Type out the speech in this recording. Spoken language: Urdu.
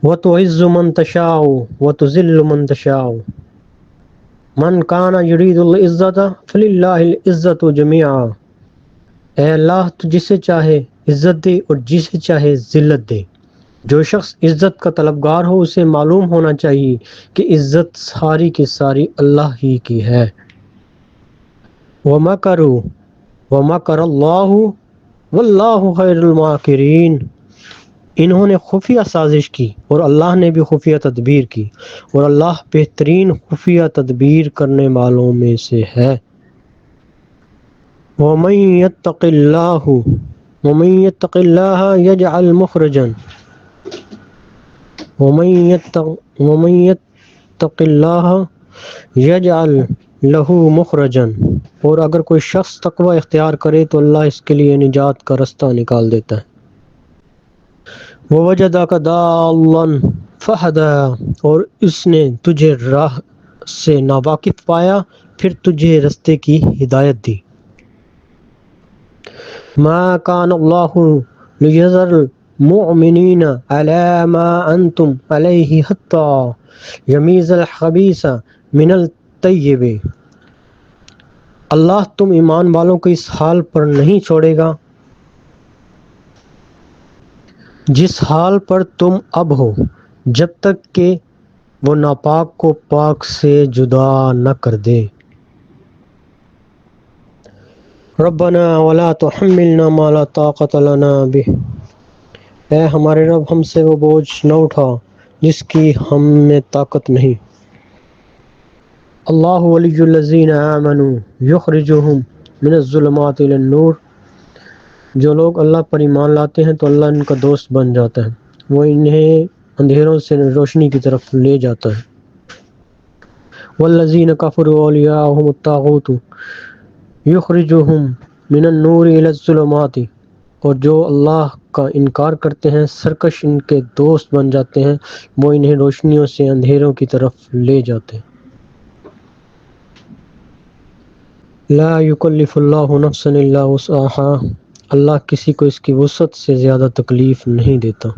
وتعز من تشاء وتذل من تشاء من کان یرید العزت فللہ العزت جمیعا۔ اے اللہ تو جسے چاہے عزت دے اور جسے چاہے ذلت دے۔ جو شخص عزت کا طلبگار ہو اسے معلوم ہونا چاہیے کہ عزت ساری کی ساری اللہ ہی کی ہے۔ وَمَكَرُوا وَمَكَرَ اللَّهُ وَاللَّهُ خَيْرُ الْمَاكِرِينَ۔ انہوں نے خفیہ سازش کی اور اللہ نے بھی خفیہ تدبیر کی، اور اللہ بہترین خفیہ تدبیر کرنے والوں میں سے ہے۔ وَمَن يَتَّقِ اللَّهَ يَجْعَلْ مُخْرَجًا وَمَن يَتَّقِ اللَّهَ يَجْعَلْ لَهُ مُخْرَجًا، اور اگر کوئی شخص تقوی اختیار کرے تو اللہ اس کے لیے نجات کا رستہ نکال دیتا ہے۔ وَوَجَدَكَ ضَالًّا فَهَدَىٰ، اور اس نے تجھے راہ سے ناواقف پایا پھر تجھے رستے کی ہدایت دی۔ مَا كَانَ اللَّهُ لِيَذَرَ الْمُؤْمِنِينَ عَلَىٰ مَا أَنْتُمْ عَلَيْهِ حَتَّىٰ يَمِيزَ الْخَبِيثَ مِنَ الطَّيِّبِ۔ اللہ تم ایمان والوں کو اس حال پر نہیں چھوڑے گا جس حال پر تم اب ہو، جب تک کہ وہ ناپاک کو پاک سے جدا نہ کر دے۔ ربنا ولا تحملنا ما لا طاقت لنا به، اے ہمارے رب ہم سے وہ بوجھ نہ اٹھا جس کی ہم میں طاقت نہیں۔ اللہ ولی الذین آمنوا یخرجہم من الظلمات الی النور، جو لوگ اللہ پر ایمان لاتے ہیں تو اللہ ان کا دوست بن جاتا ہے، وہ انہیں اندھیروں سے روشنی کی طرف لے جاتا ہے۔ والذین کفروا اولیاءہم الطاغوت یخرجہم من النور الی الظلمات، اور جو اللہ کا انکار کرتے ہیں سرکش ان کے دوست بن جاتے ہیں، وہ انہیں روشنیوں سے اندھیروں کی طرف لے جاتے ہیں۔ لا یکلف اللہ نفسا الا وسعها، اللہ کسی کو اس کی وسعت سے زیادہ تکلیف نہیں دیتا۔